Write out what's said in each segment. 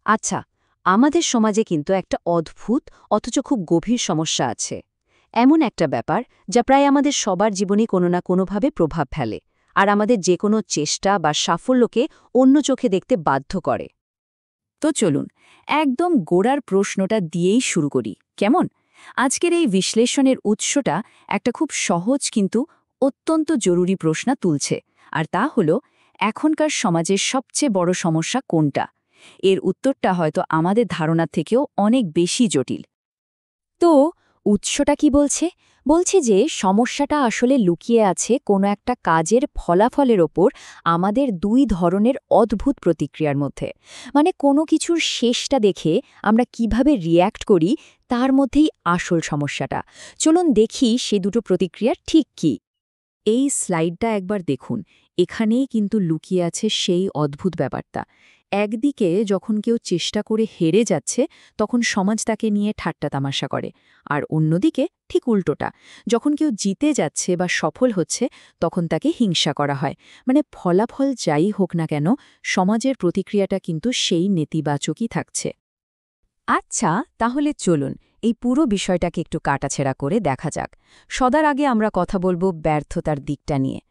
আচ্ছা, আমাদের সমাজে কিন্তু একটা অদ্ভুত অথচ খুব গভীর সমস্যা আছে। এমন একটা ব্যাপার যা প্রায় আমাদের সবার জীবনে কোনো না কোনোভাবে প্রভাব ফেলে, আর আমাদের যে কোনো চেষ্টা বা সাফল্যকে অন্য চোখে দেখতে বাধ্য করে। তো চলুন একদম গোড়ার প্রশ্নটা দিয়েই শুরু করি, কেমন? আজকের এই বিশ্লেষণের উৎসটা একটা খুব সহজ কিন্তু অত্যন্ত জরুরি প্রশ্ন তুলছে, আর তা হলো এখনকার সমাজের সবচেয়ে বড় সমস্যা কোনটা। এর উত্তরটা হয়তো আমাদের ধারণার থেকেও অনেক বেশি জটিল। তো উৎসটা কি বলছে? বলছে যে সমস্যাটা আসলে লুকিয়ে আছে কোনো একটা কাজের ফলাফলের ওপর আমাদের দুই ধরনের অদ্ভুত প্রতিক্রিয়ার মধ্যে। মানে কোনো কিছুর শেষটা দেখে আমরা কিভাবে রিয়্যাক্ট করি, তার মধ্যেই আসল সমস্যাটা। চলুন দেখি সে দুটো প্রতিক্রিয়া ঠিক কী। এই স্লাইডটা একবার দেখুন, এখানেই কিন্তু লুকিয়ে আছে সেই অদ্ভুত ব্যাপারটা। একদিকে যখন কেউ চেষ্টা করে হেরে যাচ্ছে, তখন সমাজ তাকে নিয়ে ঠাট্টা তামাশা করে। আর অন্যদিকে ঠিক উল্টোটা, যখন কেউ জিতে যাচ্ছে বা সফল হচ্ছে, তখন তাকে হিংসা করা হয়। মানে ফলাফল যাই হোক না কেন, সমাজের প্রতিক্রিয়াটা কিন্তু সেই নেতিবাচকই থাকছে। আচ্ছা, তাহলে চলুন এই পুরো বিষয়টাকে একটু কাটাছেড়া করে দেখা যাক। সবার আগে আমরা কথা বলবো ব্যর্থতার দিকটা নিয়ে।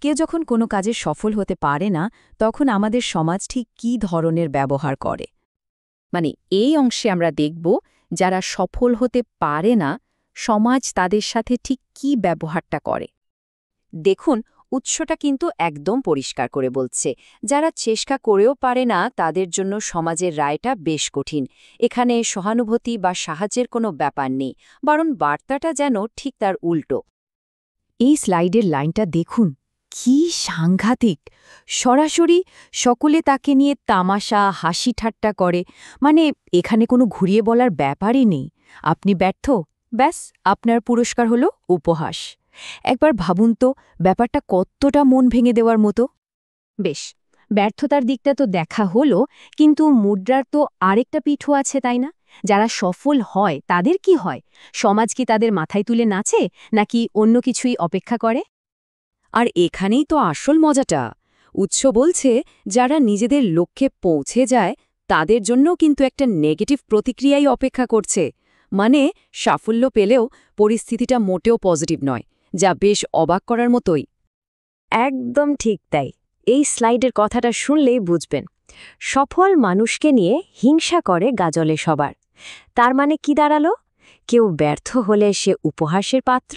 কেউ যখন কোনো কাজে সফল হতে পারে না, তখন আমাদের সমাজ ঠিক কী ধরনের ব্যবহার করে? মানে এই অংশে আমরা দেখব যারা সফল হতে পারে না, সমাজ তাদের সাথে ঠিক কী ব্যবহারটা করে। দেখুন, উৎসটা কিন্তু একদম পরিষ্কার করে বলছে, যারা চেষ্টা করেও পারে না তাদের জন্য সমাজের রায়টা বেশ কঠিন। এখানে সহানুভূতি বা সাহায্যের কোনো ব্যাপার নেই, বরং বার্তাটা যেন ঠিক তার উল্টো। এই স্লাইডের লাইনটা দেখুন, কি সাংঘাতিক! সরাসরি সকলে তাকে নিয়ে তামাশা হাসি ঠাট্টা করে। মানে এখানে কোনো ঘুরিয়ে বলার ব্যাপারই নেই। আপনি ব্যর্থ, ব্যাস আপনার পুরস্কার হলো উপহাস। একবার ভাবুন তো, ব্যাপারটা কতটা মন ভেঙে দেওয়ার মতো। বেশ, ব্যর্থতার দিকটা তো দেখা হলো, কিন্তু মুদ্রার তো আরেকটা পিঠও আছে, তাই না? যারা সফল হয় তাদের কি হয়? সমাজ কি তাদের মাথায় তুলে নাচে, নাকি অন্য কিছুই অপেক্ষা করে? আর এখানেই তো আসল মজাটা। উৎস বলছে যারা নিজেদের লক্ষ্যে পৌঁছে যায় তাদের জন্য কিন্তু একটা নেগেটিভ প্রতিক্রিয়াই অপেক্ষা করছে। মানে সাফল্য পেলেও পরিস্থিতিটা মোটেও পজিটিভ নয়, যা বেশ অবাক করার মতোই। একদম ঠিক তাই। এই স্লাইডের কথাটা শুনলেই বুঝবেন, সফল মানুষকে নিয়ে হিংসা করে গাজলে সবার। তার মানে কি দাঁড়ালো? কেউ ব্যর্থ হলে সে উপহাসের পাত্র,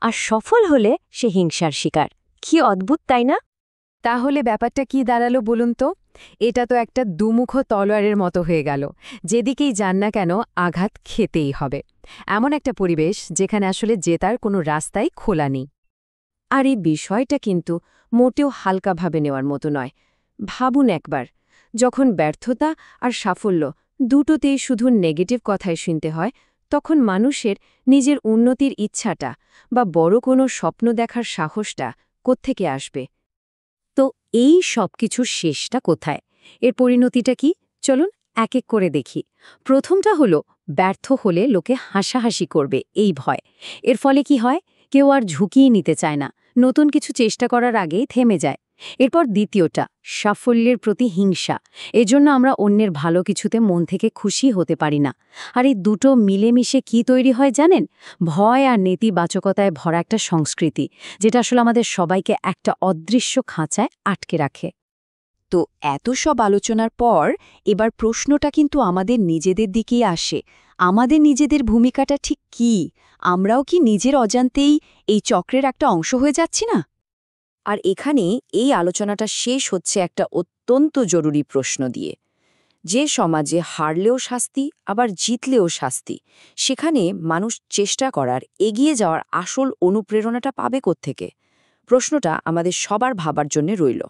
আর সফল হলে সে হিংসার শিকার। কি অদ্ভুত, তাই না? তাহলে ব্যাপারটা কি দাঁড়ালো বলুন তো? এটা তো একটা দুমুখো তলোয়ারের মতো হয়ে গেল। যেদিকেই যান না কেন আঘাত খেতেই হবে। এমন একটা পরিবেশ যেখানে আসলে জেতার কোনো রাস্তাই খোলা নেই। আর এই বিষয়টা কিন্তু মোটেও হালকাভাবে নেওয়ার মতো নয়। ভাবুন একবার, যখন ব্যর্থতা আর সাফল্য দুটোতেই শুধু নেগেটিভ কথাই শুনতে হয়, তখন মানুষের নিজের উন্নতির ইচ্ছাটা বা বড় কোনো স্বপ্ন দেখার সাহসটা কোত্থেকে আসবে? তো এই সব কিছুর শেষটা কোথায়? এর পরিণতিটা কি? চলুন এক এক করে দেখি। প্রথমটা হলো, ব্যর্থ হলে লোকে হাসাহাসি করবে এই ভয়। এর ফলে কি হয়? কেউ আর ঝুঁকিই নিতে চায় না, নতুন কিছু চেষ্টা করার আগেই থেমে যায়। এরপর দ্বিতীয়টা, সাফল্যের প্রতি হিংসা। এজন্য আমরা অন্যের ভালো কিছুতে মন থেকে খুশি হতে পারি না। আর এই দুটো মিলেমিশে কি তৈরি হয় জানেন? ভয় আর নেতিবাচকতায় ভরা একটা সংস্কৃতি, যেটা আসলে আমাদের সবাইকে একটা অদৃশ্য খাঁচায় আটকে রাখে। তো এত সব আলোচনার পর এবার প্রশ্নটা কিন্তু আমাদের নিজেদের দিকেই আসে। আমাদের নিজেদের ভূমিকাটা ঠিক কী? আমরাও কি নিজের অজান্তেই এই চক্রের একটা অংশ হয়ে যাচ্ছি না? আর এখানে এই আলোচনাটা শেষ হচ্ছে একটা অত্যন্ত জরুরি প্রশ্ন দিয়ে। যে সমাজে হারলেও শাস্তি, আবার জিতলেও শাস্তি, সেখানে মানুষ চেষ্টা করার, এগিয়ে যাওয়ার আসল অনুপ্রেরণাটা পাবে কোত্থেকে? প্রশ্নটা আমাদের সবার ভাবার জন্য রইল।